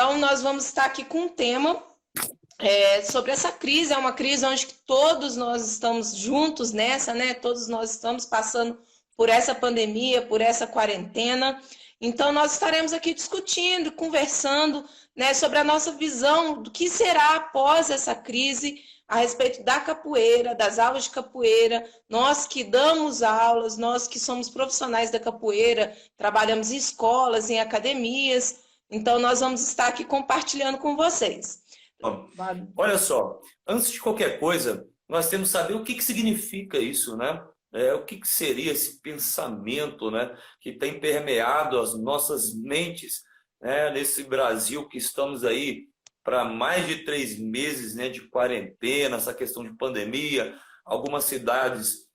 Então, nós vamos estar aqui com um tema sobre essa crise. É uma crise onde todos nós estamos juntos nessa, né? Todos nós estamos passando por essa pandemia, por essa quarentena. Então, nós estaremos aqui discutindo, conversando, né, sobre a nossa visão do que será após essa crise, a respeito da capoeira, das aulas de capoeira. Nós que damos aulas, nós que somos profissionais da capoeira, trabalhamos em escolas, em academias. Então, nós vamos estar aqui compartilhando com vocês. Olha só, antes de qualquer coisa, nós temos que saber o que significa isso, né? O que seria esse pensamento, né, que tem permeado as nossas mentes, né, nesse Brasil que estamos aí para mais de 3 meses, né, de quarentena, essa questão de pandemia, algumas cidades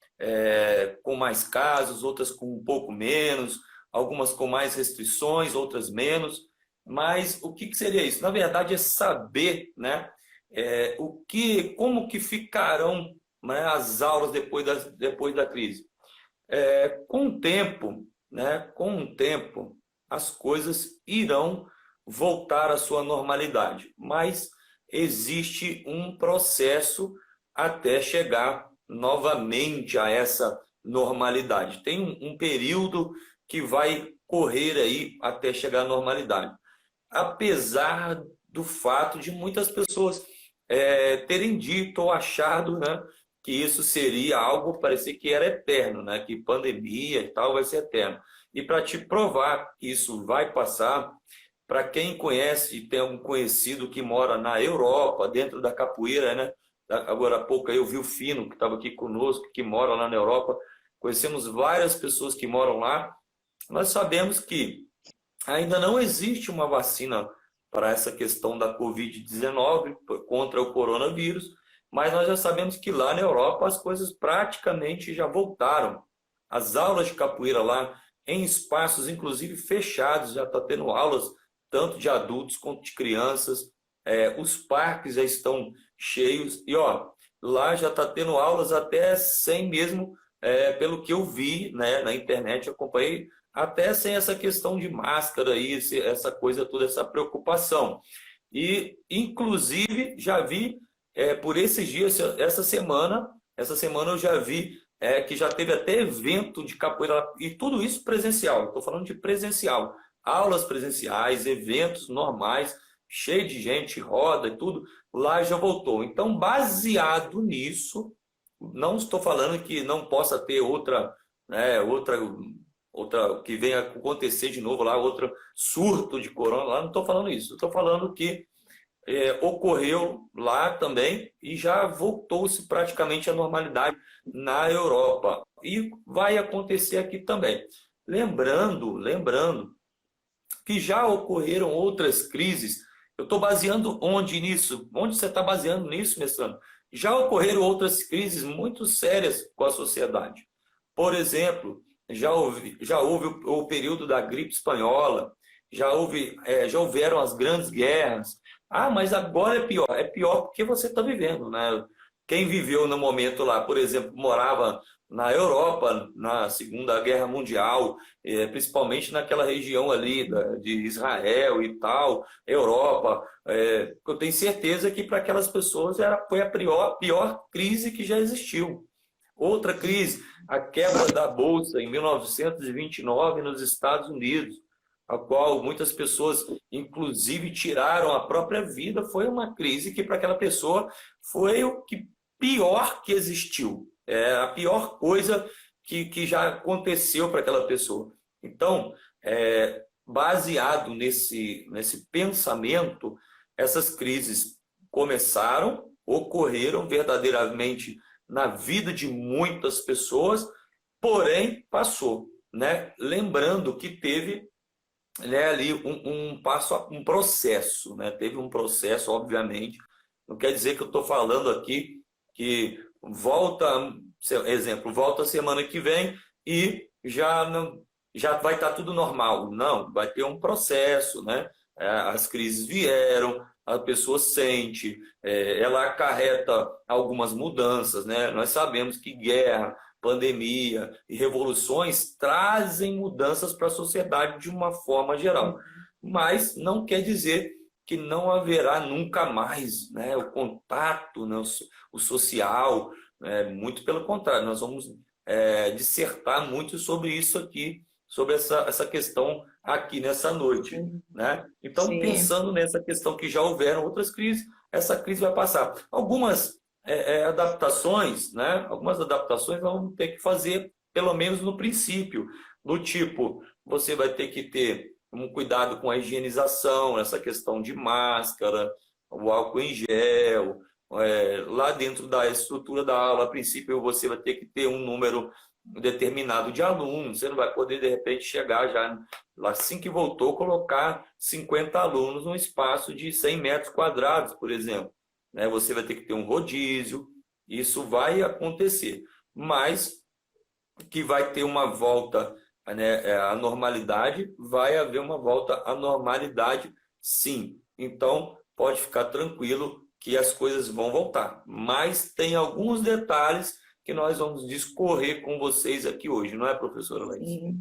com mais casos, outras com um pouco menos, algumas com mais restrições, outras menos. Mas o que seria isso? Na verdade, é saber, né, como que ficarão, né, as aulas depois da crise. Com o tempo, né, as coisas irão voltar à sua normalidade, mas existe um processo até chegar novamente a essa normalidade. Tem um período que vai correr aí até chegar à normalidade. Apesar do fato de muitas pessoas terem dito ou achado, né, que isso seria algo, parecia que era eterno, né, que pandemia e tal vai ser eterno. E para te provar que isso vai passar, para quem conhece e tem um conhecido que mora na Europa, dentro da capoeira, né, agora há pouco eu vi o Fino, que estava aqui conosco, que mora lá na Europa, conhecemos várias pessoas que moram lá, nós sabemos que ainda não existe uma vacina para essa questão da Covid-19, contra o coronavírus, mas nós já sabemos que lá na Europa as coisas praticamente já voltaram. As aulas de capoeira lá, em espaços inclusive fechados, já está tendo aulas tanto de adultos quanto de crianças, os parques já estão cheios, e lá já está tendo aulas até sem mesmo, pelo que eu vi, né, na internet, acompanhei, até sem essa questão de máscara aí, essa coisa toda, essa preocupação. E, inclusive, já vi por esses dias, essa semana eu já vi que já teve até evento de capoeira, e tudo isso presencial, estou falando de presencial, aulas presenciais, eventos normais, cheio de gente, roda e tudo, lá já voltou. Então, baseado nisso, não estou falando que não possa ter outra que venha acontecer de novo lá, outro surto de corona lá, não estou falando isso. Estou falando que ocorreu lá também e já voltou-se praticamente à normalidade na Europa. E vai acontecer aqui também. Lembrando que já ocorreram outras crises. Eu estou baseando onde nisso? Onde você está baseando nisso, mestrando? Já ocorreram outras crises muito sérias com a sociedade. Por exemplo, já houve o período da gripe espanhola, já houveram as grandes guerras. Mas agora é pior. É pior porque você está vivendo, né? Quem viveu no momento lá, por exemplo, morava na Europa, na Segunda Guerra Mundial, principalmente naquela região ali de Israel e tal, Europa, eu tenho certeza que para aquelas pessoas foi a pior crise que já existiu. Outra crise, a quebra da Bolsa em 1929 nos Estados Unidos, a qual muitas pessoas, inclusive, tiraram a própria vida, foi uma crise que para aquela pessoa foi o que pior que existiu. É a pior coisa que já aconteceu para aquela pessoa. Então, baseado nesse pensamento, essas crises começaram, ocorreram verdadeiramente na vida de muitas pessoas, porém passou, né? Lembrando que teve, né, ali um processo, né? Teve um processo, obviamente. Não quer dizer que eu estou falando aqui que volta semana que vem e já vai estar tudo normal. Não, vai ter um processo, né? As crises vieram, a pessoa sente, ela acarreta algumas mudanças, né? Nós sabemos que guerra, pandemia e revoluções trazem mudanças para a sociedade de uma forma geral. Mas não quer dizer que não haverá nunca mais, né, o contato, né, o social, muito pelo contrário, nós vamos dissertar muito sobre isso aqui, sobre essa questão aqui nessa noite, né? Então, Sim, pensando nessa questão que já houveram outras crises, essa crise vai passar. Algumas adaptações, né? Algumas adaptações vamos ter que fazer, pelo menos no princípio, do tipo, você vai ter que ter um cuidado com a higienização, essa questão de máscara, o álcool em gel, lá dentro da estrutura da aula, a princípio você vai ter que ter um número determinado de alunos, você não vai poder de repente chegar já, assim que voltou, colocar 50 alunos num espaço de 100 metros quadrados, por exemplo. Né? Você vai ter que ter um rodízio, isso vai acontecer, mas que vai ter uma volta, né, à normalidade, vai haver uma volta à normalidade, sim. Então, pode ficar tranquilo que as coisas vão voltar. Mas tem alguns detalhes que nós vamos discorrer com vocês aqui hoje, não é, professora Laís? sim.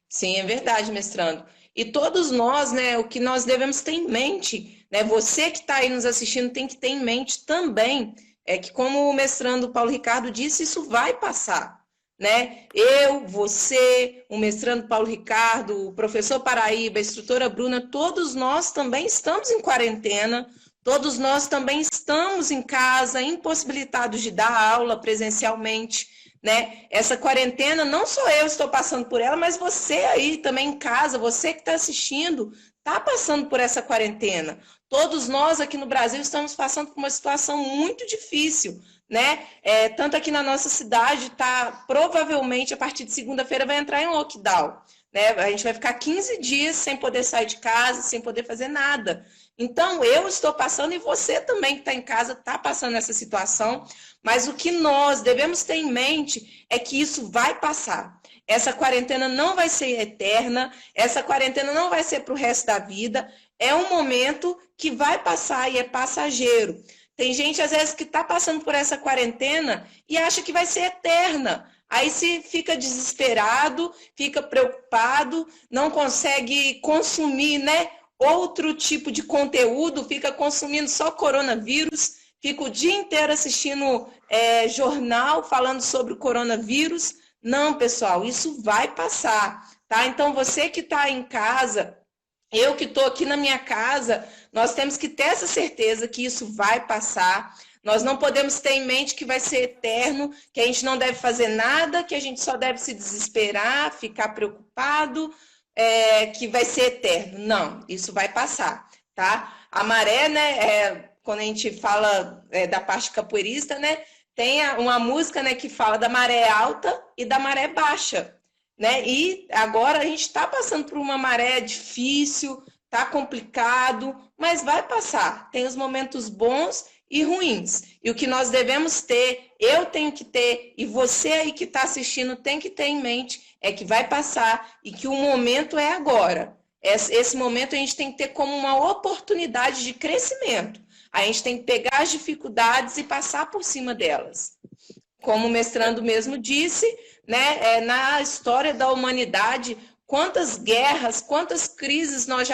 Sim, é verdade, mestrando. E todos nós, né, o que nós devemos ter em mente, né, você que está aí nos assistindo tem que ter em mente também, é que como o mestrando Paulo Ricardo disse, isso vai passar, né? Eu, você, o mestrando Paulo Ricardo, o professor Paraíba, a instrutora Bruna, todos nós também estamos em quarentena, todos nós também estamos em casa, impossibilitados de dar aula presencialmente, né? Essa quarentena, não só eu estou passando por ela, mas você aí também em casa, você que está assistindo, está passando por essa quarentena. Todos nós aqui no Brasil estamos passando por uma situação muito difícil, né? Tanto aqui na nossa cidade, tá, provavelmente a partir de segunda-feira vai entrar em lockdown, né? A gente vai ficar 15 dias sem poder sair de casa, sem poder fazer nada. Então, eu estou passando e você também que está em casa está passando essa situação, mas o que nós devemos ter em mente é que isso vai passar. Essa quarentena não vai ser eterna, essa quarentena não vai ser para o resto da vida, é um momento que vai passar e é passageiro. Tem gente, às vezes, que está passando por essa quarentena e acha que vai ser eterna. Aí se fica desesperado, fica preocupado, não consegue consumir, né, outro tipo de conteúdo, fica consumindo só coronavírus, fica o dia inteiro assistindo jornal falando sobre o coronavírus. Não, pessoal, isso vai passar, tá? Então, você que está em casa, eu que estou aqui na minha casa, nós temos que ter essa certeza que isso vai passar. Nós não podemos ter em mente que vai ser eterno, que a gente não deve fazer nada, que a gente só deve se desesperar, ficar preocupado, que vai ser eterno. Não, isso vai passar, tá? A maré, né, quando a gente fala da parte capoeirista, né, tem uma música, né, que fala da maré alta e da maré baixa, né? E agora a gente está passando por uma maré difícil, tá complicado, mas vai passar. Tem os momentos bons e ruins. E o que nós devemos ter, eu tenho que ter, e você aí que está assistindo tem que ter em mente, é que vai passar e que o momento é agora. Esse momento a gente tem que ter como uma oportunidade de crescimento. A gente tem que pegar as dificuldades e passar por cima delas. Como o mestrando mesmo disse, né, na história da humanidade, quantas guerras, quantas crises nós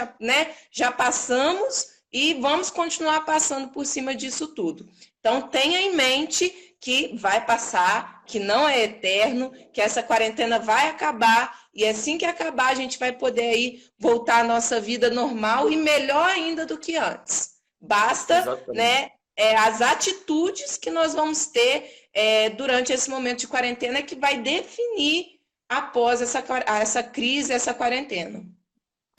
já passamos e vamos continuar passando por cima disso tudo. Então, tenha em mente que vai passar, que não é eterno, que essa quarentena vai acabar e assim que acabar a gente vai poder aí voltar à nossa vida normal e melhor ainda do que antes. Basta, né, as atitudes que nós vamos ter durante esse momento de quarentena que vai definir após essa crise, essa quarentena.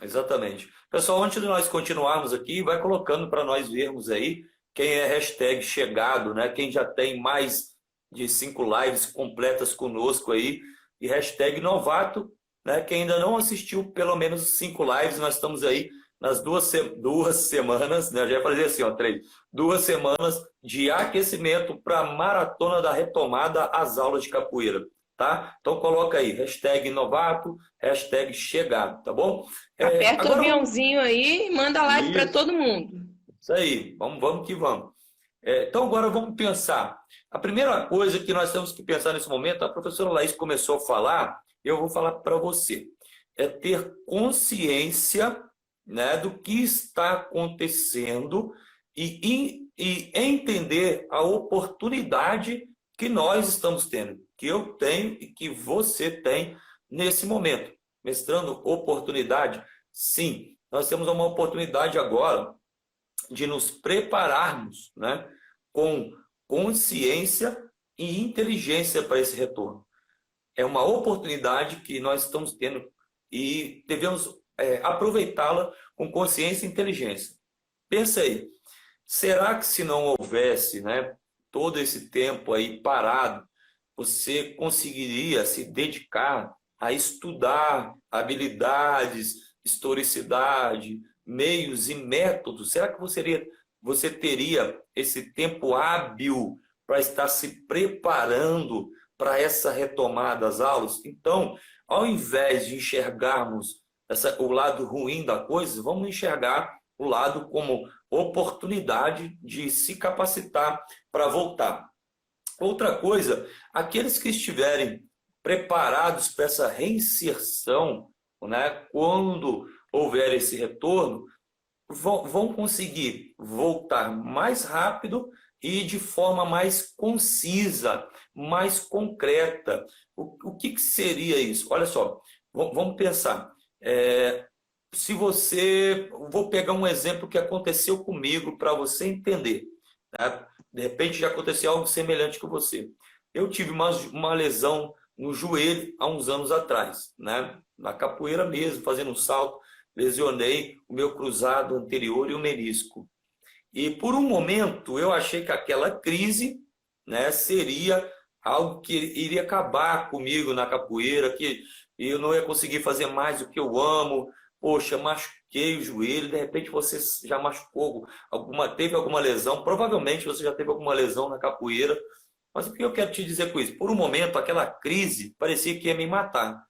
Exatamente. Pessoal, antes de nós continuarmos aqui, vai colocando para nós vermos aí quem é hashtag chegado, né? Quem já tem mais de 5 lives completas conosco aí, e hashtag novato, né? Quem ainda não assistiu pelo menos 5 lives, nós estamos aí nas duas semanas, né? Eu já ia fazer assim, ó, 3. 2 semanas de aquecimento para a maratona da retomada às aulas de capoeira, tá? Então coloca aí, hashtag novato, hashtag chegado, tá bom? Aperta Agora, o aviãozinho aí e manda live para todo mundo. Isso aí, vamos que vamos. Então agora vamos pensar. A primeira coisa que nós temos que pensar nesse momento, a professora Laís começou a falar, eu vou falar para você, é ter consciência né, do que está acontecendo e entender a oportunidade que nós estamos tendo, que eu tenho e que você tem nesse momento. Mestrando, oportunidade? Sim, nós temos uma oportunidade agora de nos prepararmos, né, com consciência e inteligência para esse retorno. É uma oportunidade que nós estamos tendo e devemos aproveitá-la com consciência e inteligência. Pensa aí, será que se não houvesse, né, todo esse tempo aí parado, você conseguiria se dedicar a estudar habilidades, historicidade, meios e métodos? Será que você teria esse tempo hábil para estar se preparando para essa retomada das aulas? Então, ao invés de enxergarmos o lado ruim da coisa, vamos enxergar o lado como oportunidade de se capacitar para voltar. Outra coisa, aqueles que estiverem preparados para essa reinserção, né, quando houver esse retorno, vão conseguir voltar mais rápido e de forma mais concisa, mais concreta. O que seria isso? Olha só, vamos pensar. Se você... Vou pegar um exemplo que aconteceu comigo para você entender. Tá? De repente já aconteceu algo semelhante com você. Eu tive uma lesão no joelho há uns anos atrás, né? Na capoeira mesmo, fazendo um salto, lesionei o meu cruzado anterior e o menisco. E por um momento eu achei que aquela crise, né, seria algo que iria acabar comigo na capoeira, que eu não ia conseguir fazer mais o que eu amo. Poxa, machuquei o joelho, de repente você já machucou, teve alguma lesão, provavelmente você já teve alguma lesão na capoeira. Mas o que eu quero te dizer com isso? Por um momento, aquela crise parecia que ia me matar.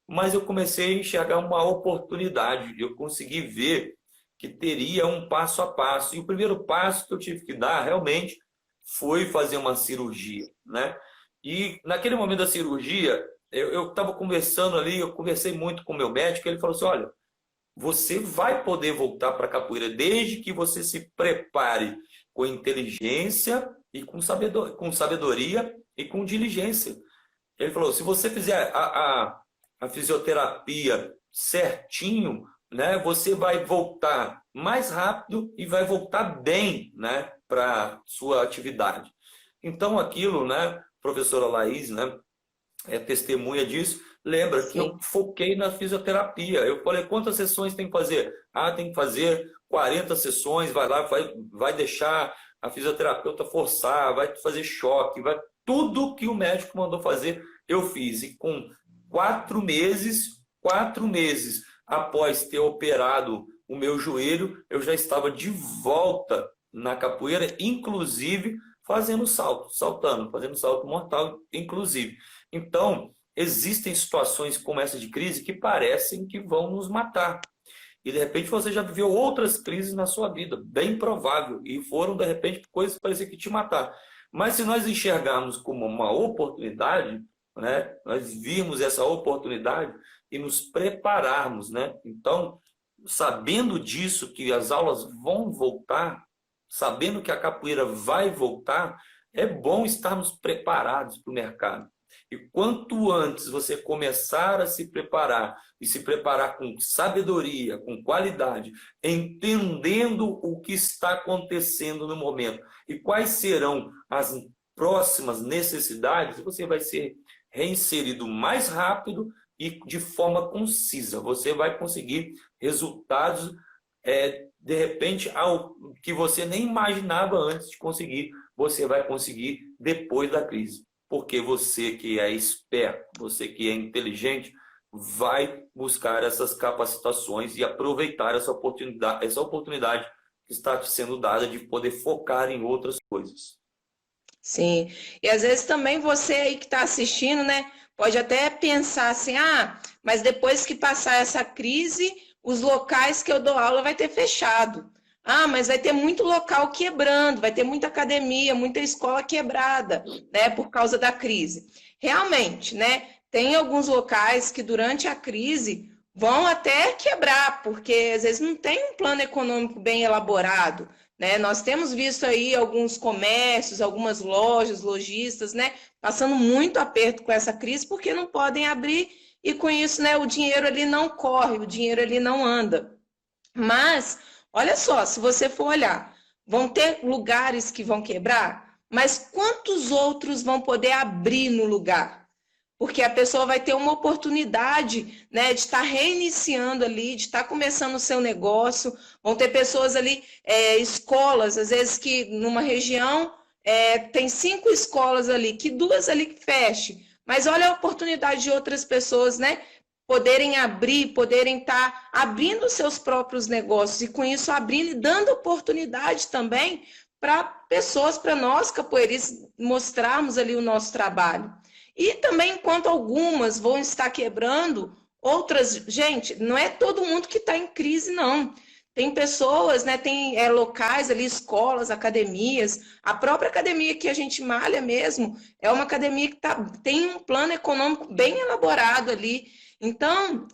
Mas eu comecei a enxergar uma oportunidade, eu consegui ver que teria um passo a passo. E o primeiro passo que eu tive que dar, realmente, foi fazer uma cirurgia, né? E naquele momento da cirurgia, eu estava conversando ali, eu conversei muito com o meu médico, ele falou assim, olha, você vai poder voltar para a capoeira desde que você se prepare com inteligência e com sabedoria e com diligência. Ele falou, se você fizer a fisioterapia certinho, né, você vai voltar mais rápido e vai voltar bem, né, para a sua atividade. Então aquilo, né, professora Laís, né, é testemunha disso, lembra que eu foquei na fisioterapia. Eu falei, quantas sessões tem que fazer? Ah, tem que fazer 40 sessões, vai lá, vai deixar a fisioterapeuta forçar, vai fazer choque, tudo que o médico mandou fazer, eu fiz. E com 4 meses após ter operado o meu joelho, eu já estava de volta na capoeira, inclusive fazendo fazendo salto mortal, inclusive. Então, existem situações como essa de crise que parecem que vão nos matar. E, de repente, você já viveu outras crises na sua vida, bem provável, e foram, de repente, coisas que pareciam que te matar. Mas se nós enxergarmos como uma oportunidade, né, nós vimos essa oportunidade e nos prepararmos, né? Então, sabendo disso, que as aulas vão voltar, sabendo que a capoeira vai voltar, é bom estarmos preparados para o mercado. E quanto antes você começar a se preparar, e se preparar com sabedoria, com qualidade, entendendo o que está acontecendo no momento e quais serão as próximas necessidades, você vai ser reinserido mais rápido e de forma concisa. Você vai conseguir resultados, de repente, ao que você nem imaginava antes de conseguir, você vai conseguir depois da crise. Porque você que é esperto, você que é inteligente, vai buscar essas capacitações e aproveitar essa oportunidade que está te sendo dada de poder focar em outras coisas. Sim, e às vezes também você aí que está assistindo, né, pode até pensar assim, mas depois que passar essa crise, os locais que eu dou aula vai ter fechado. Mas vai ter muito local quebrando, vai ter muita academia, muita escola quebrada, né, por causa da crise. Realmente, né, tem alguns locais que durante a crise vão até quebrar, porque às vezes não tem um plano econômico bem elaborado, né? Nós temos visto aí alguns comércios, algumas lojas, lojistas, né, passando muito aperto com essa crise, porque não podem abrir e com isso, né, o dinheiro ali não corre, o dinheiro ali não anda. Mas, olha só, se você for olhar, vão ter lugares que vão quebrar, mas quantos outros vão poder abrir no lugar? Porque a pessoa vai ter uma oportunidade, né, de estar reiniciando ali, de estar começando o seu negócio. Vão ter pessoas ali, escolas, às vezes que numa região tem 5 escolas ali, que 2 ali que feche. Mas olha a oportunidade de outras pessoas, né, poderem abrir, poderem estar abrindo seus próprios negócios e com isso abrindo e dando oportunidade também para pessoas, para nós capoeiristas mostrarmos ali o nosso trabalho. E também, enquanto algumas vão estar quebrando, outras, gente, não é todo mundo que está em crise, não. Tem pessoas, né, tem locais ali, escolas, academias. A própria academia que a gente malha mesmo é uma academia que tem um plano econômico bem elaborado ali. Então,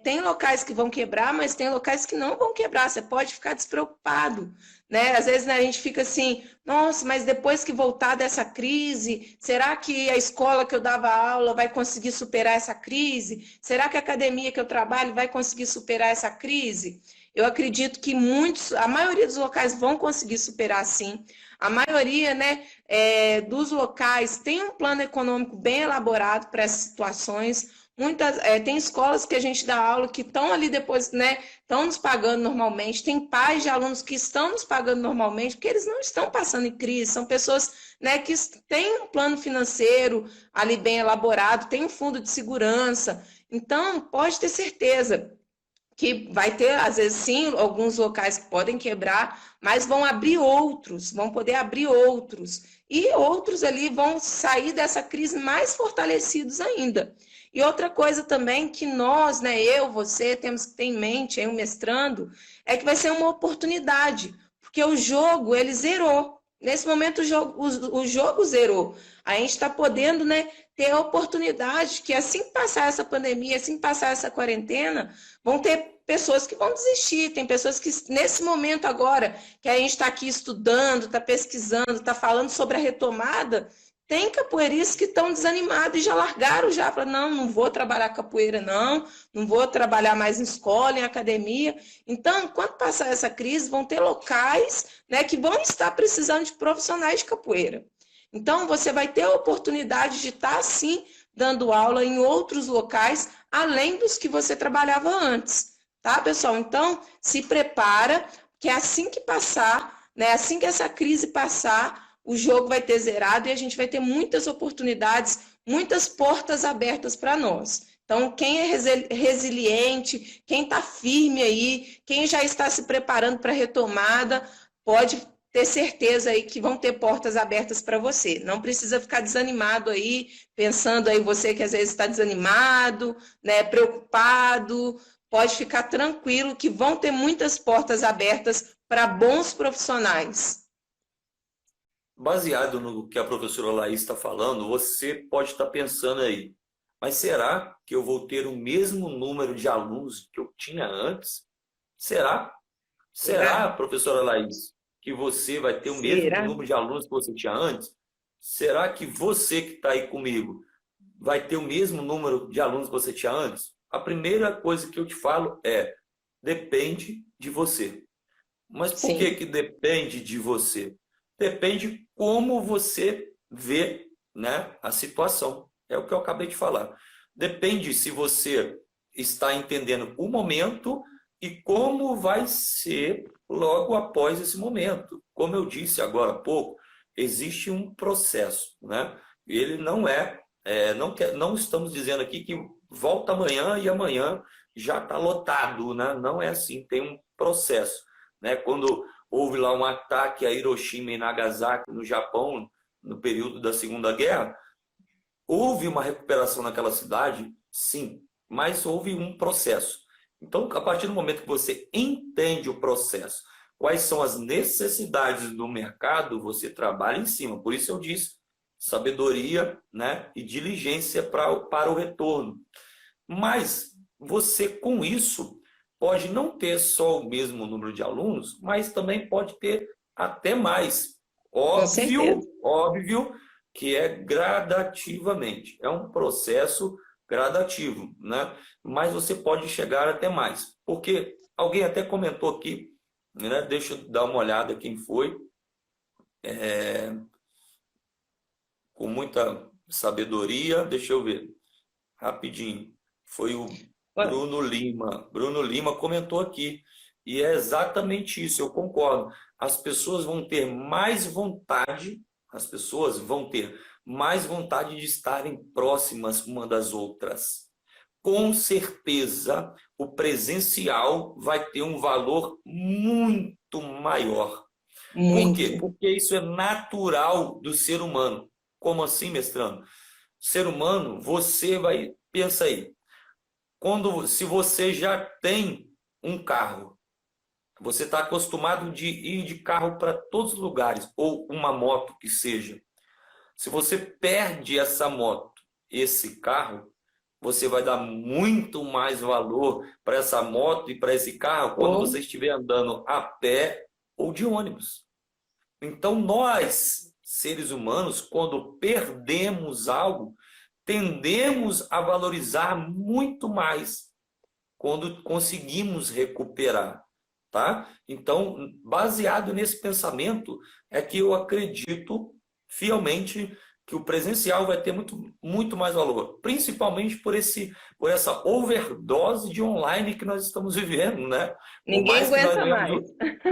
tem locais que vão quebrar, mas tem locais que não vão quebrar. Você pode ficar despreocupado, né? Às vezes, né, a gente fica assim, nossa, mas depois que voltar dessa crise, será que a escola que eu dava aula vai conseguir superar essa crise? Será que a academia que eu trabalho vai conseguir superar essa crise? Eu acredito que a maioria dos locais vão conseguir superar sim. A maioria, né, dos locais tem um plano econômico bem elaborado para essas situações. Tem escolas que a gente dá aula que estão ali depois, né, estão nos pagando normalmente. Tem pais de alunos que estão nos pagando normalmente, porque eles não estão passando em crise. São pessoas, né, que têm um plano financeiro ali bem elaborado, tem um fundo de segurança. Então, pode ter certeza que vai ter, às vezes, sim, alguns locais que podem quebrar, mas vão abrir outros, vão poder abrir outros. E outros ali vão sair dessa crise mais fortalecidos ainda. E outra coisa também que nós, né, eu, você, temos que ter em mente, aí, o mestrando, é que vai ser uma oportunidade, porque o jogo, ele zerou. Nesse momento, o jogo zerou. A gente está podendo, né, ter a oportunidade que assim que passar essa pandemia, assim que passar essa quarentena, vão ter pessoas que vão desistir, tem pessoas que nesse momento agora, que a gente está aqui estudando, está pesquisando, está falando sobre a retomada, tem capoeiristas que estão desanimados e já largaram já, falaram, não vou trabalhar capoeira não vou trabalhar mais em escola, em academia. Então, quando passar essa crise, vão ter locais, né, que vão estar precisando de profissionais de capoeira. Então, você vai ter a oportunidade de estar, sim, dando aula em outros locais, além dos que você trabalhava antes. Tá, pessoal? Então, se prepara, que assim que passar, né, assim que essa crise passar, o jogo vai ter zerado e a gente vai ter muitas oportunidades, muitas portas abertas para nós. Então, quem é resiliente, quem está firme aí, quem já está se preparando para a retomada, pode ter certeza aí que vão ter portas abertas para você. Não precisa ficar desanimado aí, pensando aí você que às vezes está desanimado, né, preocupado. Pode ficar tranquilo que vão ter muitas portas abertas para bons profissionais. Baseado no que a professora Laís está falando, você pode estar pensando aí, mas será que eu vou ter o mesmo número de alunos que eu tinha antes? Será? Será, Será? professora Laís, que você vai ter o mesmo Será? número de alunos que você tinha antes? Será que você que está aí comigo vai ter o mesmo número de alunos que você tinha antes? A primeira coisa que eu te falo é, depende de você. Mas por que Sim. que depende de você? Depende como você vê, né, a situação. É o que eu acabei de falar. Depende se você está entendendo o momento e como vai ser logo após esse momento. Como eu disse agora há pouco, existe um processo, né? Ele não estamos dizendo aqui que volta amanhã e amanhã já está lotado, né? Não é assim, tem um processo, né? Quando houve lá um ataque a Hiroshima e Nagasaki no Japão, no período da Segunda Guerra, houve uma recuperação naquela cidade, sim, mas houve um processo. Então, a partir do momento que você entende o processo, quais são as necessidades do mercado, você trabalha em cima. Por isso eu disse, sabedoria, né, e diligência para o retorno. Mas você com isso pode não ter só o mesmo número de alunos, mas também pode ter até mais. Com certeza. Óbvio que é gradativamente, é um processo gradativo, né? Mas você pode chegar até mais. Porque alguém até comentou aqui, né? Deixa eu dar uma olhada quem foi, com muita sabedoria, deixa eu ver, rapidinho. Foi o Bruno Lima. Bruno Lima comentou aqui. E é exatamente isso, eu concordo. As pessoas vão ter mais vontade, as pessoas vão ter mais vontade de estarem próximas uma das outras. Com certeza, o presencial vai ter um valor muito maior. Por quê? Muito. Porque isso é natural do ser humano. Como assim, mestrando? Ser humano, você vai, pensa aí, se você já tem um carro, você está acostumado de ir de carro para todos os lugares, ou uma moto que seja. Se você perde essa moto, esse carro, você vai dar muito mais valor para essa moto e para esse carro quando você estiver andando a pé ou de ônibus. Então, nós, seres humanos, quando perdemos algo, tendemos a valorizar muito mais quando conseguimos recuperar, tá? Então, baseado nesse pensamento, é que eu acredito fielmente que o presencial vai ter muito mais valor, principalmente por essa overdose de online que nós estamos vivendo, né? Por Ninguém mais que aguenta mais.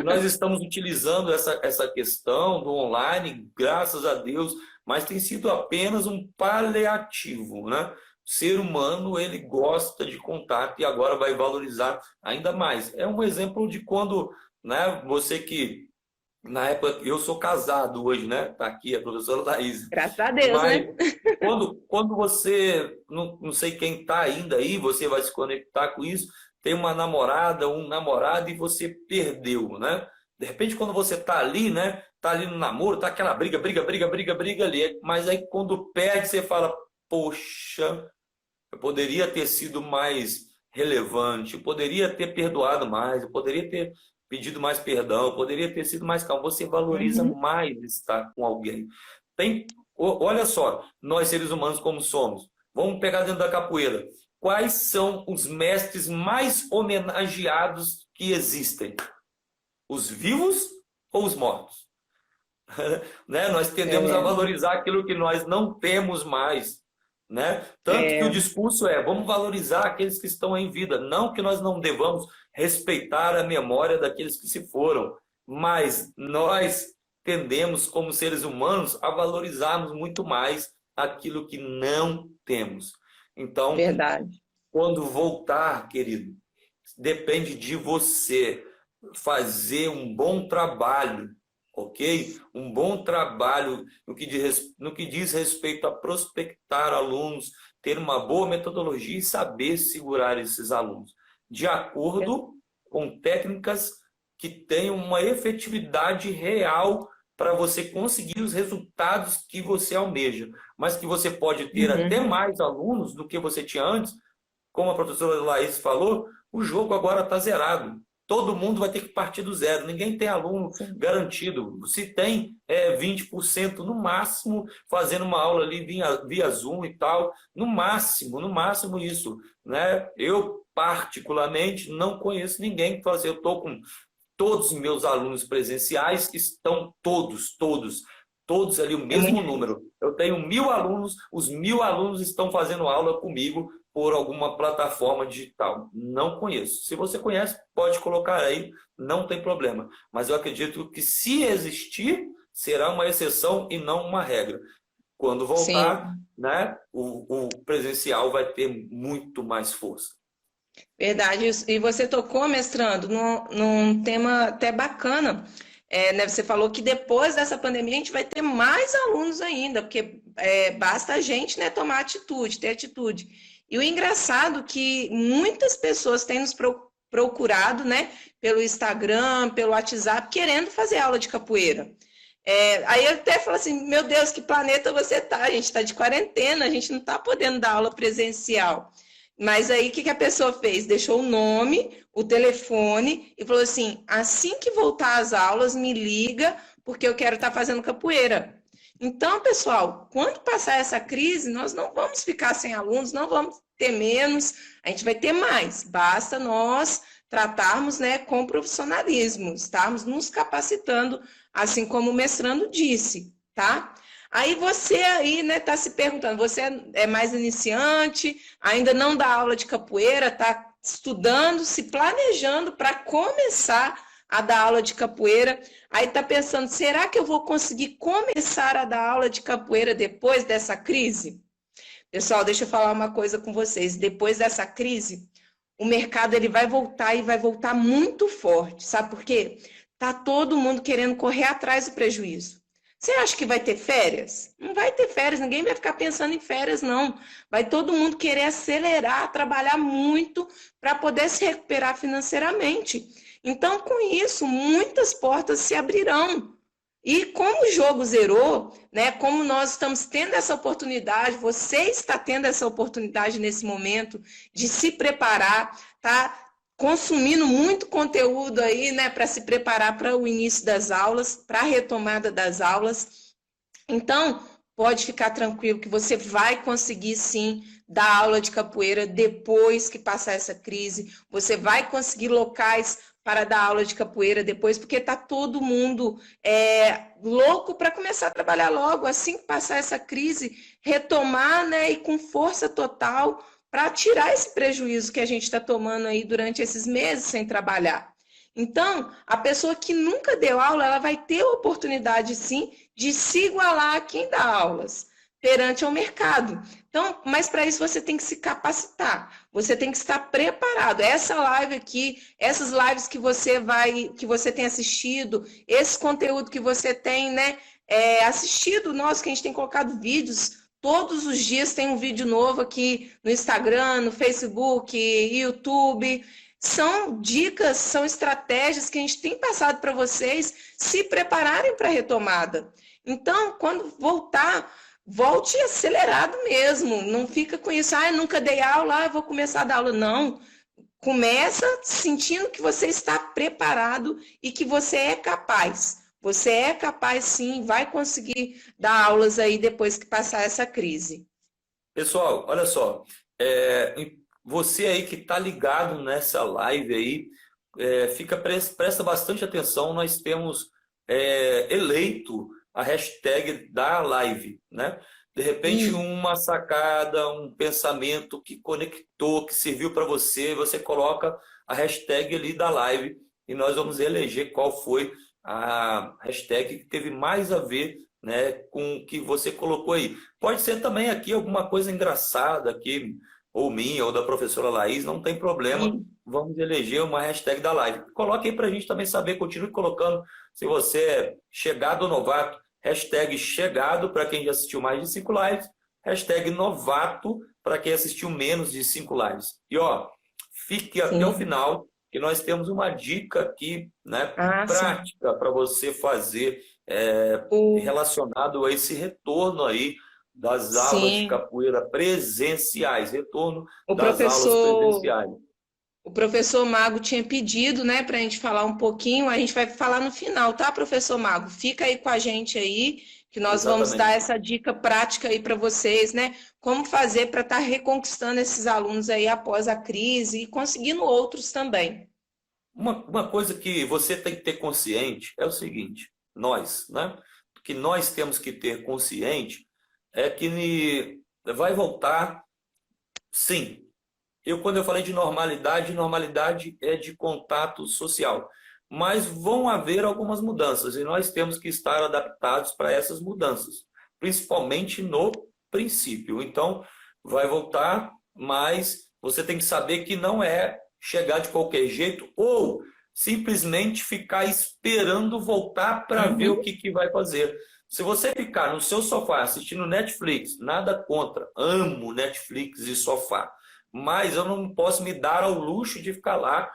nós estamos utilizando essa questão do online, graças a Deus, mas tem sido apenas um paliativo, né? O ser humano, ele gosta de contato e agora vai valorizar ainda mais. É um exemplo de quando, né, você que, na época, eu sou casado hoje, né? Está aqui a professora Laís. Graças a Deus, Mas né? quando você, não sei quem está ainda aí, você vai se conectar com isso, tem uma namorada, um namorado e você perdeu, né? De repente, quando você está ali, né? Está ali no namoro, tá aquela briga ali. Mas aí quando perde, você fala, poxa, eu poderia ter sido mais relevante, eu poderia ter perdoado mais, eu poderia ter pedido mais perdão, eu poderia ter sido mais calmo. Você valoriza Uhum. mais estar com alguém. Olha só, nós seres humanos como somos. Vamos pegar dentro da capoeira. Quais são os mestres mais homenageados que existem? Os vivos ou os mortos? Né? Nós tendemos a valorizar aquilo que nós não temos mais. Né? Tanto que o discurso vamos valorizar aqueles que estão em vida, não que nós não devamos respeitar a memória daqueles que se foram, mas nós tendemos, como seres humanos, a valorizarmos muito mais aquilo que não temos. Então, Verdade. quando voltar, querido, depende de você fazer um bom trabalho, ok? Um bom trabalho no que diz respeito a prospectar alunos, ter uma boa metodologia e saber segurar esses alunos, de acordo com técnicas que tenham uma efetividade real para você conseguir os resultados que você almeja, mas que você pode ter até mais alunos do que você tinha antes. Como a professora Laís falou, o jogo agora está zerado. Todo mundo vai ter que partir do zero. Ninguém tem aluno garantido. Se tem 20% no máximo, fazendo uma aula ali via Zoom e tal. No máximo isso. Né? Eu, particularmente, não conheço ninguém que fala assim, eu estou com todos os meus alunos presenciais, estão todos ali o mesmo número. Eu tenho 1.000 alunos, os 1.000 alunos estão fazendo aula comigo por alguma plataforma digital. Não conheço. Se você conhece, pode colocar aí, não tem problema. Mas eu acredito que se existir, será uma exceção e não uma regra. Quando voltar, né, o presencial vai ter muito mais força. Verdade. E você tocou, mestrando, num tema até bacana. Né, você falou que depois dessa pandemia a gente vai ter mais alunos ainda, porque basta a gente, né, tomar atitude, ter atitude. E o engraçado é que muitas pessoas têm nos procurado, né, pelo Instagram, pelo WhatsApp, querendo fazer aula de capoeira. Aí eu até falo assim, meu Deus, que planeta você tá? A gente está de quarentena, a gente não está podendo dar aula presencial. Mas aí o que a pessoa fez? Deixou o nome, o telefone e falou assim: assim que voltar às aulas, me liga, porque eu quero estar fazendo capoeira. Então, pessoal, quando passar essa crise, nós não vamos ficar sem alunos, não vamos ter menos, a gente vai ter mais. Basta nós tratarmos, né, com profissionalismo, estarmos nos capacitando, assim como o mestrando disse, tá? Aí você aí, né, tá se perguntando, você é mais iniciante, ainda não dá aula de capoeira, tá estudando, se planejando para começar a dar aula de capoeira. Aí tá pensando, será que eu vou conseguir começar a dar aula de capoeira depois dessa crise? Pessoal, deixa eu falar uma coisa com vocês. Depois dessa crise, o mercado ele vai voltar e vai voltar muito forte. Sabe por quê? Tá todo mundo querendo correr atrás do prejuízo. Você acha que vai ter férias? Não vai ter férias, ninguém vai ficar pensando em férias, não. Vai todo mundo querer acelerar, trabalhar muito para poder se recuperar financeiramente. Então, com isso, muitas portas se abrirão. E como o jogo zerou, né, como nós estamos tendo essa oportunidade, você está tendo essa oportunidade nesse momento de se preparar, tá consumindo muito conteúdo aí, né, para se preparar para o início das aulas, para a retomada das aulas. Então, pode ficar tranquilo que você vai conseguir sim dar aula de capoeira depois que passar essa crise. Você vai conseguir locais para dar aula de capoeira depois, porque está todo mundo louco para começar a trabalhar logo, assim que passar essa crise, retomar, né, e com força total para tirar esse prejuízo que a gente está tomando aí durante esses meses sem trabalhar. Então, a pessoa que nunca deu aula, ela vai ter a oportunidade, sim, de se igualar a quem dá aulas perante o mercado. Então, mas para isso você tem que se capacitar, você tem que estar preparado. Essa live aqui, essas lives que você tem assistido, esse conteúdo que você tem, né, assistido, nossa, que a gente tem colocado vídeos. Todos os dias tem um vídeo novo aqui no Instagram, no Facebook, YouTube. São dicas, são estratégias que a gente tem passado para vocês se prepararem para a retomada. Então, quando voltar, volte acelerado mesmo. Não fica com isso, eu nunca dei aula, vou começar a dar aula. Não. Começa sentindo que você está preparado e que você é capaz. Você é capaz, sim, vai conseguir dar aulas aí depois que passar essa crise. Pessoal, olha só, você aí que está ligado nessa live aí, presta bastante atenção, nós temos eleito a hashtag da live, né? De repente, uma sacada, um pensamento que conectou, que serviu para você, você coloca a hashtag ali da live e nós vamos eleger qual foi a hashtag que teve mais a ver, né, com o que você colocou aí. Pode ser também aqui alguma coisa engraçada aqui, ou minha, ou da professora Laís, não tem problema. Vamos eleger uma hashtag da live. Coloque aí para a gente também saber, continue colocando se você é chegado ou novato. Hashtag chegado para quem já assistiu mais de 5 lives. Hashtag novato para quem assistiu menos de 5 lives. E ó, fique até o final, que nós temos uma dica aqui, né, prática para você fazer relacionado a esse retorno aí das aulas de capoeira presenciais, retorno das aulas presenciais. O professor Mago tinha pedido, né, para a gente falar um pouquinho, a gente vai falar no final, tá, professor Mago? Fica aí com a gente aí, que nós vamos dar essa dica prática aí para vocês, né? Como fazer para estar reconquistando esses alunos aí após a crise e conseguindo outros também. Uma coisa que você tem que ter consciente é o seguinte, nós, né? O que nós temos que ter consciente é que vai voltar, sim. Quando eu falei de normalidade é de contato social. Mas vão haver algumas mudanças e nós temos que estar adaptados para essas mudanças, principalmente no princípio. Então, vai voltar, mas você tem que saber que não é chegar de qualquer jeito ou simplesmente ficar esperando voltar para ver o que vai fazer. Se você ficar no seu sofá assistindo Netflix, nada contra, amo Netflix e sofá, mas eu não posso me dar ao luxo de ficar lá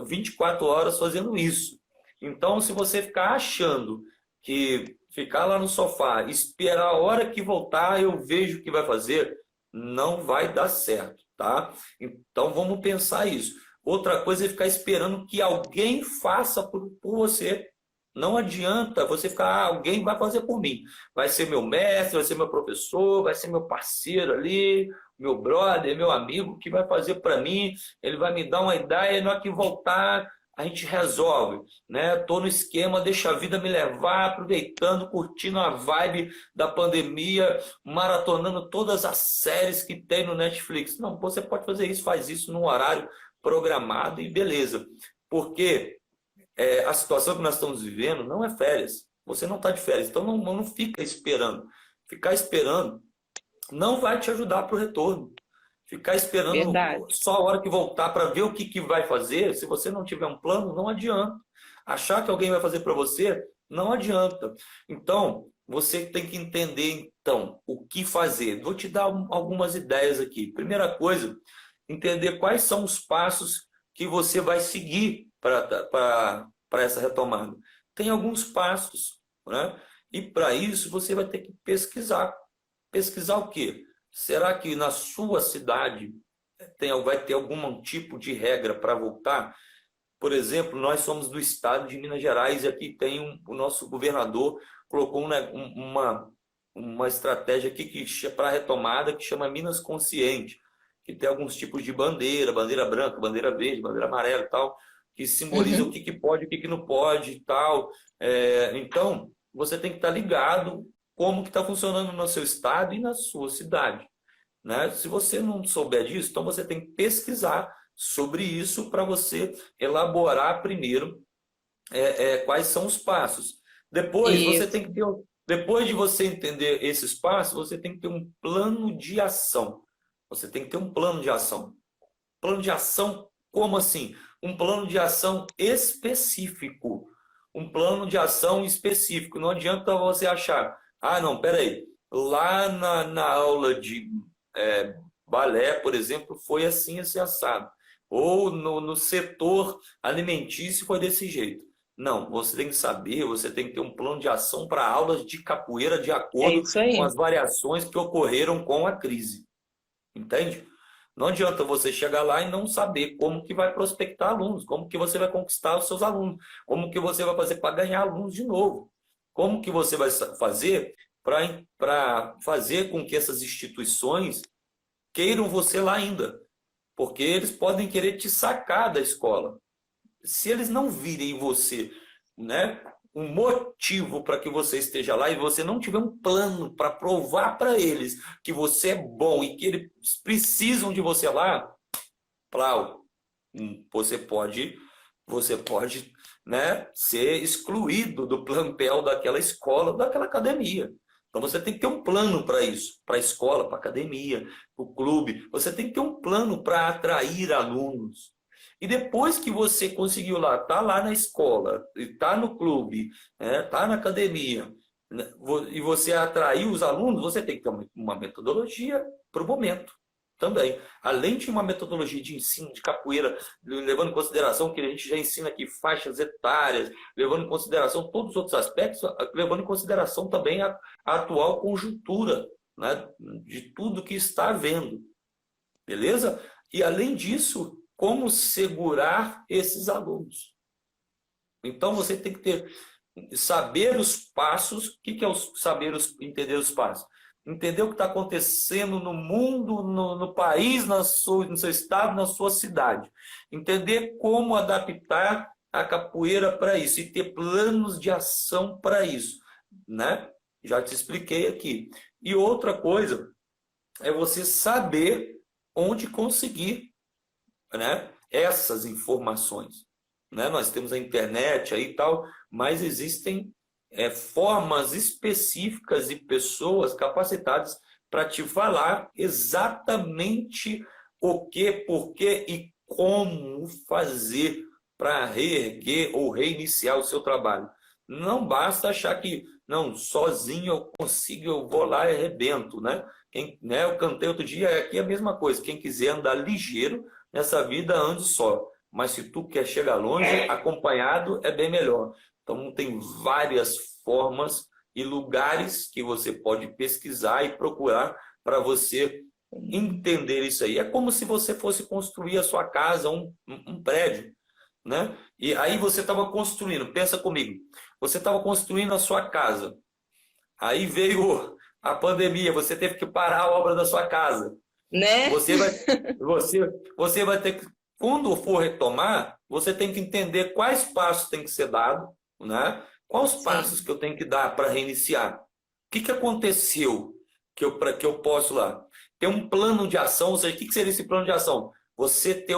24 horas fazendo isso. Então, se você ficar achando que ficar lá no sofá, esperar a hora que voltar, eu vejo o que vai fazer, não vai dar certo. tá? Então vamos pensar isso. Outra coisa é ficar esperando que alguém faça por você. Não adianta você ficar, alguém vai fazer por mim. Vai ser meu mestre, vai ser meu professor, vai ser meu parceiro ali, meu brother, meu amigo, que vai fazer para mim. Ele vai me dar uma ideia, e na hora que voltar, a gente resolve, né? Tô no esquema, deixa a vida me levar, aproveitando, curtindo a vibe da pandemia, maratonando todas as séries que tem no Netflix. Não, você pode fazer isso, faz isso num horário programado e beleza. Porque a situação que nós estamos vivendo não é férias. Você não está de férias, então não fica esperando. Ficar esperando não vai te ajudar para o retorno. Ficar esperando Verdade. só a hora que voltar para ver o que vai fazer, se você não tiver um plano, não adianta. Achar que alguém vai fazer para você, não adianta. Então, você tem que entender, então, o que fazer. Vou te dar algumas ideias aqui. Primeira coisa, entender quais são os passos que você vai seguir para essa retomada. Tem alguns passos, né? E para isso você vai ter que pesquisar. Pesquisar o quê? Será que na sua cidade vai ter algum tipo de regra para voltar? Por exemplo, nós somos do estado de Minas Gerais e aqui tem o nosso governador colocou uma estratégia aqui para retomada que chama Minas Consciente, que tem alguns tipos de bandeira, bandeira branca, bandeira verde, bandeira amarela e tal, que simboliza o Uhum. que pode, o que não pode e tal. Então, você tem que estar ligado como que está funcionando no seu estado e na sua cidade, né? Se você não souber disso, então você tem que pesquisar sobre isso para você elaborar primeiro quais são os passos. Depois você Isso. tem que ter, depois de você entender esses passos, você tem que ter um plano de ação. Você tem que ter um plano de ação. Plano de ação, como assim? Um plano de ação específico. Um plano de ação específico. Não adianta você achar, ah, não, peraí, lá na aula de balé, por exemplo, foi assim, assim, assado. Ou no setor alimentício foi desse jeito. Não, você tem que saber, você tem que ter um plano de ação para aulas de capoeira de É acordo isso com aí. as variações que ocorreram com a crise. Entende? Não adianta você chegar lá e não saber como que vai prospectar alunos, como que você vai conquistar os seus alunos, como que você vai fazer para ganhar alunos de novo, como que você vai fazer para fazer com que essas instituições queiram você lá ainda, porque eles podem querer te sacar da escola. Se eles não virem em você, né, um motivo para que você esteja lá e você não tiver um plano para provar para eles que você é bom e que eles precisam de você lá, Plau, você pode, né, ser excluído do plantel daquela escola, daquela academia. Então você tem que ter um plano para isso, para a escola, para a academia, para o clube. Você tem que ter um plano para atrair alunos. E depois que você conseguiu lá, tá lá na escola, está no clube, está na academia, né, e você atraiu os alunos, você tem que ter uma metodologia para o momento também. Além de uma metodologia de ensino de capoeira, levando em consideração que a gente já ensina aqui faixas etárias, levando em consideração todos os outros aspectos, levando em consideração também a atual conjuntura, né, de tudo que está havendo. Beleza? E além disso, como segurar esses alunos. Então você tem que saber os passos. O que é entender os passos? Entender o que está acontecendo no mundo, no país, no seu estado, na sua cidade. Entender como adaptar a capoeira para isso e ter planos de ação para isso, né? Já te expliquei aqui. E outra coisa é você saber onde conseguir, né, essas informações. Né? Nós temos a internet aí e tal, mas existem formas específicas e pessoas capacitadas para te falar exatamente o que, por que e como fazer para reerguer ou reiniciar o seu trabalho. Não basta achar que, não, sozinho eu consigo, eu vou lá e arrebento, né? Eu cantei outro dia, aqui é a mesma coisa. Quem quiser andar ligeiro nessa vida, ande só. Mas se tu quer chegar longe, acompanhado é bem melhor. Então tem várias formas e lugares que você pode pesquisar e procurar para você entender isso aí. É como se você fosse construir a sua casa, um prédio, né? E aí você estava construindo, pensa comigo, você estava construindo a sua casa, aí veio a pandemia, você teve que parar a obra da sua casa. Né? Você vai, você vai ter que, quando for retomar, você tem que entender quais passos tem que ser dado, né? Quais passos Sim, que eu tenho que dar para reiniciar. O que aconteceu para que eu posso lá? Ter um plano de ação, ou seja, o que seria esse plano de ação? Você ter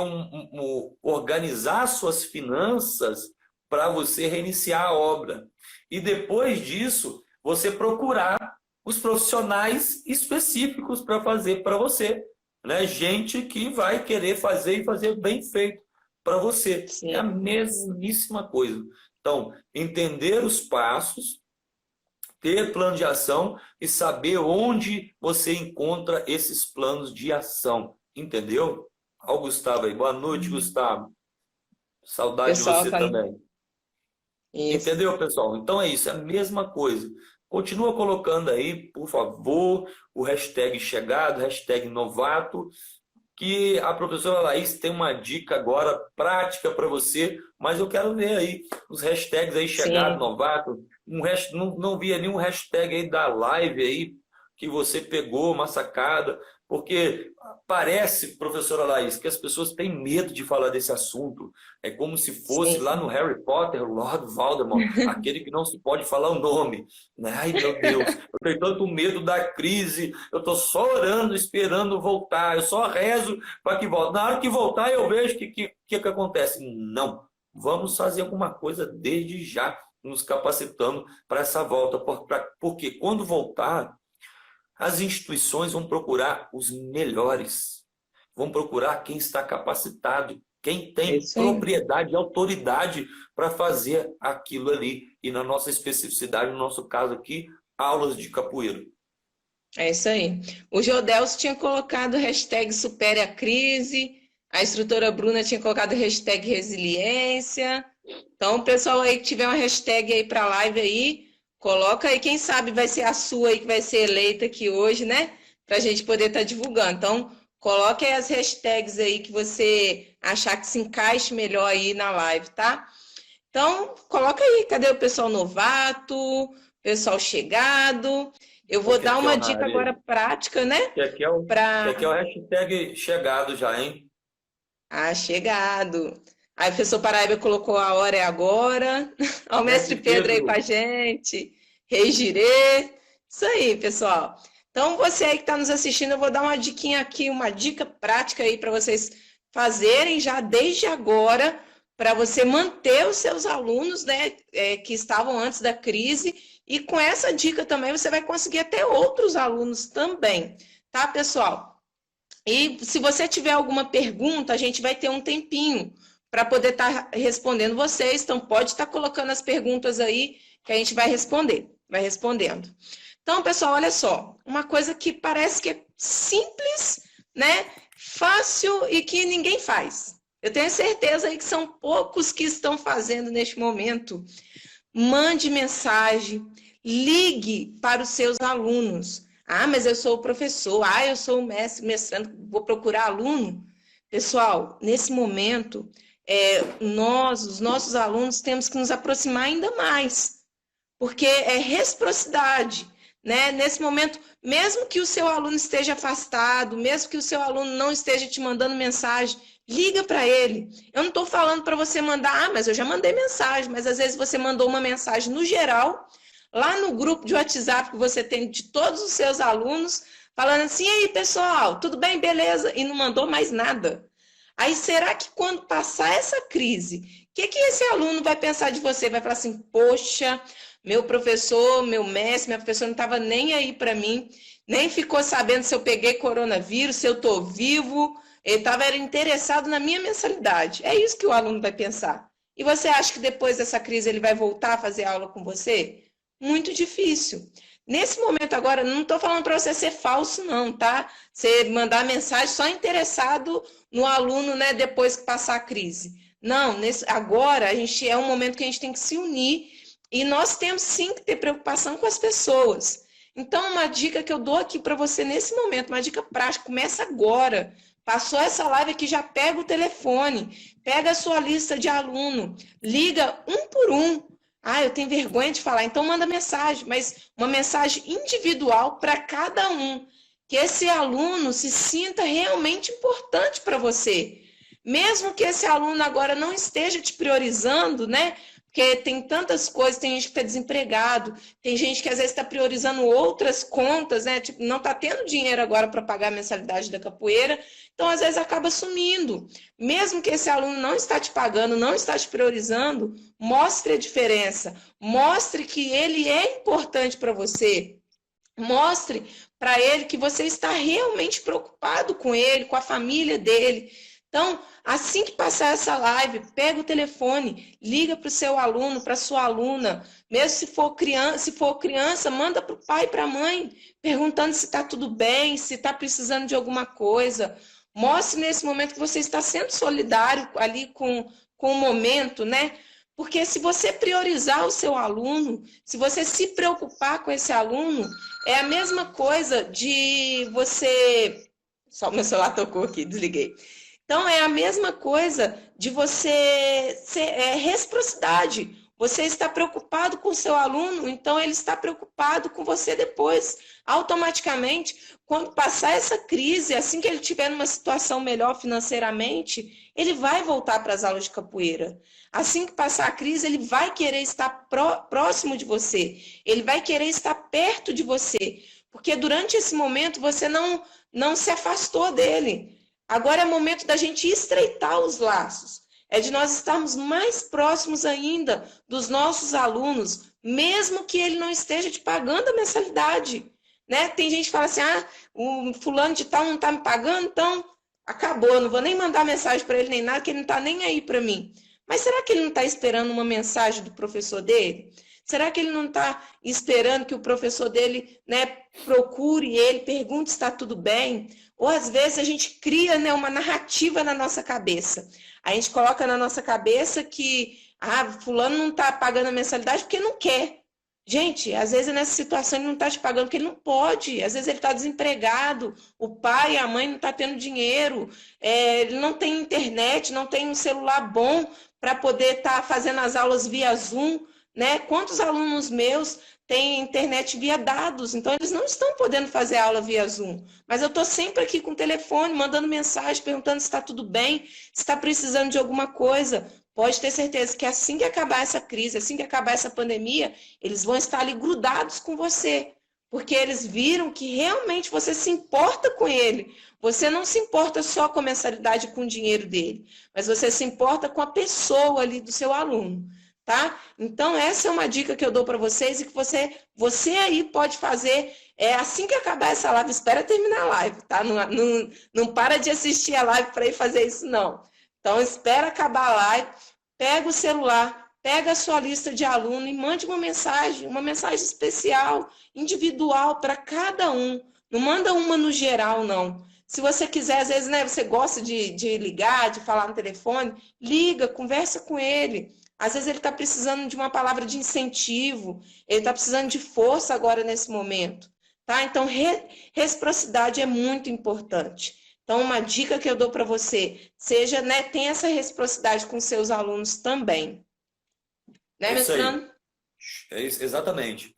organizar suas finanças para você reiniciar a obra. E depois disso, você procurar os profissionais específicos para fazer para você, né? Gente que vai querer fazer e fazer bem feito para você. É a sim. mesmíssima coisa. Então, entender os passos, ter plano de ação e saber onde você encontra esses planos de ação. Entendeu? Ó, o Gustavo aí. Boa noite, Uhum. Gustavo. O Saudade de pessoal você tá. também. Isso. Entendeu, pessoal? Então é isso, é a mesma coisa. Continua colocando aí, por favor, o hashtag chegado, hashtag novato, que a professora Laís tem uma dica agora prática para você, mas eu quero ver aí os hashtags aí, chegado, Sim. novato, não via nenhum hashtag aí da live aí que você pegou, uma sacada, porque parece, professora Laís, que as pessoas têm medo de falar desse assunto. É como se fosse lá Sim. no Harry Potter, o Lord Voldemort, aquele que não se pode falar o nome. Ai, meu Deus, eu tenho tanto medo da crise, eu estou só orando, esperando voltar, eu só rezo para que volte. Na hora que voltar, eu vejo o que acontece. Não, vamos fazer alguma coisa desde já, nos capacitando para essa volta, porque quando voltar, as instituições vão procurar os melhores, vão procurar quem está capacitado, quem É tem isso aí. propriedade e autoridade para fazer aquilo ali. E na nossa especificidade, no nosso caso aqui, aulas de capoeira. É isso aí. O Jodelso tinha colocado hashtag supere a crise, a instrutora Bruna tinha colocado hashtag resiliência. Então, o pessoal aí que tiver uma hashtag aí para a live aí, coloca aí, quem sabe vai ser a sua aí que vai ser eleita aqui hoje, né? Para a gente poder estar divulgando. Então, coloque aí as hashtags aí que você achar que se encaixe melhor aí na live, tá? Então, coloca aí, cadê o pessoal novato, pessoal chegado? Eu vou O que dar aqui é uma o dica agora Nari? prática, né? Que aqui é o, que Para aqui é o hashtag chegado já, hein? chegado. Aí o professor Paraíba colocou a hora é agora. Olha o mestre Mestre Pedro aí com a Pedro, gente. Rei Girê. Isso aí, pessoal. Então, você aí que está nos assistindo, eu vou dar uma diquinha aqui, uma dica prática aí para vocês fazerem já desde agora, para você manter os seus alunos, né, que estavam antes da crise. E com essa dica também você vai conseguir até outros alunos também, tá, pessoal? E se você tiver alguma pergunta, a gente vai ter um tempinho para poder estar respondendo vocês. Então, pode estar colocando as perguntas aí que a gente vai responder, vai respondendo. Então, pessoal, olha só, uma coisa que parece que é simples, né? Fácil e que ninguém faz. Eu tenho certeza aí que são poucos que estão fazendo neste momento. Mande mensagem, ligue para os seus alunos. Ah, mas eu sou o professor, ah, eu sou o mestre, mestrando, vou procurar aluno. Pessoal, nesse momento, nós, os nossos alunos, temos que nos aproximar ainda mais, porque é reciprocidade, né? Nesse momento, mesmo que o seu aluno esteja afastado, mesmo que o seu aluno não esteja te mandando mensagem, liga para ele. Eu não estou falando para você mandar, ah, mas eu já mandei mensagem, mas às vezes você mandou uma mensagem no geral, lá no grupo de WhatsApp que você tem de todos os seus alunos, falando assim, e aí, pessoal, tudo bem, beleza? E não mandou mais nada. Aí, será que quando passar essa crise, o que esse aluno vai pensar de você? Vai falar assim, poxa, meu professor, meu mestre, minha professora não estava nem aí para mim, nem ficou sabendo se eu peguei coronavírus, se eu estou vivo, ele estava interessado na minha mensalidade. É isso que o aluno vai pensar. E você acha que depois dessa crise ele vai voltar a fazer aula com você? Muito difícil. Nesse momento agora, não estou falando para você ser falso, não, tá? Você mandar mensagem só interessado no aluno, né, depois que passar a crise. Não, agora é um momento que a gente tem que se unir e nós temos sim que ter preocupação com as pessoas. Então, uma dica que eu dou aqui para você nesse momento, uma dica prática, começa agora. Passou essa live aqui, já pega o telefone, pega a sua lista de aluno, liga um por um. Ah, eu tenho vergonha de falar, então manda mensagem, mas uma mensagem individual para cada um. Que esse aluno se sinta realmente importante para você. Mesmo que esse aluno agora não esteja te priorizando, né? Porque tem tantas coisas, tem gente que está desempregado, tem gente que às vezes está priorizando outras contas, né? Tipo, não está tendo dinheiro agora para pagar a mensalidade da capoeira, então às vezes acaba sumindo. Mesmo que esse aluno não está te pagando, não está te priorizando, mostre a diferença, mostre que ele é importante para você. Mostre para ele que você está realmente preocupado com ele, com a família dele. Então, assim que passar essa live, pega o telefone, liga para o seu aluno, para a sua aluna. Mesmo se for criança, manda para o pai e para a mãe, perguntando se está tudo bem, se está precisando de alguma coisa. Mostre nesse momento que você está sendo solidário ali com o momento, né? Porque se você priorizar o seu aluno, se você se preocupar com esse aluno, é a mesma coisa de você. Só o meu celular tocou aqui, desliguei. Então, é a mesma coisa de você ser reciprocidade. Você está preocupado com o seu aluno, então ele está preocupado com você depois. Automaticamente, quando passar essa crise, assim que ele estiver numa situação melhor financeiramente, ele vai voltar para as aulas de capoeira. Assim que passar a crise, ele vai querer estar próximo de você. Ele vai querer estar perto de você. Porque durante esse momento você não se afastou dele. Agora é momento da gente estreitar os laços. É de nós estarmos mais próximos ainda dos nossos alunos, mesmo que ele não esteja te pagando a mensalidade. Né? Tem gente que fala assim, o fulano de tal não está me pagando, então acabou, eu não vou nem mandar mensagem para ele nem nada, que ele não está nem aí para mim. Mas será que ele não está esperando uma mensagem do professor dele? Será que ele não está esperando que o professor dele, né, procure ele, pergunte se está tudo bem? Ou às vezes a gente cria, né, uma narrativa na nossa cabeça. A gente coloca na nossa cabeça que fulano não está pagando a mensalidade porque não quer. Gente, às vezes nessa situação ele não está te pagando porque ele não pode. Às vezes ele está desempregado, o pai e a mãe não estão tendo dinheiro, ele não tem internet, não tem um celular bom para poder estar fazendo as aulas via Zoom. Né? Quantos alunos meus têm internet via dados, então eles não estão podendo fazer aula via Zoom. Mas eu estou sempre aqui com o telefone, mandando mensagem, perguntando se está tudo bem, se está precisando de alguma coisa. Pode ter certeza que assim que acabar essa crise, assim que acabar essa pandemia, eles vão estar ali grudados com você. Porque eles viram que realmente você se importa com ele. Você não se importa só com a mensalidade, com o dinheiro dele, mas você se importa com a pessoa ali do seu aluno. Tá? Então, essa é uma dica que eu dou para vocês e que você aí pode fazer assim que acabar essa live. Espera terminar a live, tá? Não para de assistir a live para ir fazer isso, não. Então, espera acabar a live, pega o celular, pega a sua lista de aluno e mande uma mensagem especial, individual para cada um. Não manda uma no geral, não. Se você quiser, às vezes, né, você gosta de ligar, de falar no telefone, liga, conversa com ele. Às vezes ele está precisando de uma palavra de incentivo, ele está precisando de força agora nesse momento. Tá? Então, reciprocidade é muito importante. Então, uma dica que eu dou para você, seja, né, tenha essa reciprocidade com seus alunos também. Né, mestrando? Exatamente.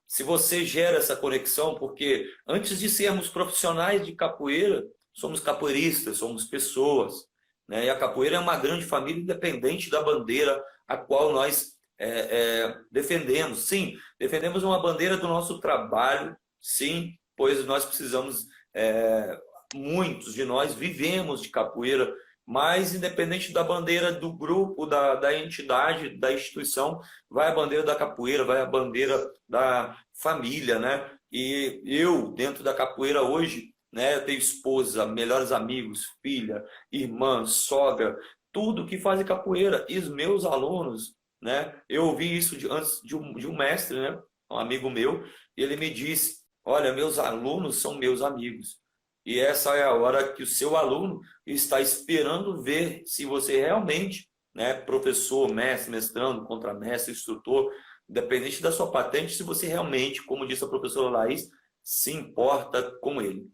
Se você gera essa conexão, porque antes de sermos profissionais de capoeira, somos capoeiristas, somos pessoas. Né? E a capoeira é uma grande família independente da bandeira a qual nós defendemos. Sim, defendemos uma bandeira do nosso trabalho, sim, pois nós precisamos, muitos de nós vivemos de capoeira, mas independente da bandeira do grupo, da entidade, da instituição, vai a bandeira da capoeira, vai a bandeira da família, né? E eu, dentro da capoeira hoje, né, eu tenho esposa, melhores amigos, filha, irmã, sogra, tudo que faz capoeira. E os meus alunos, né? Eu ouvi isso antes de um mestre, né? Um amigo meu, e ele me disse, olha, meus alunos são meus amigos. E essa é a hora que o seu aluno está esperando ver se você realmente, né, professor, mestre, mestrando, contramestre, instrutor, independente da sua patente, se você realmente, como disse a professora Laís, se importa com ele.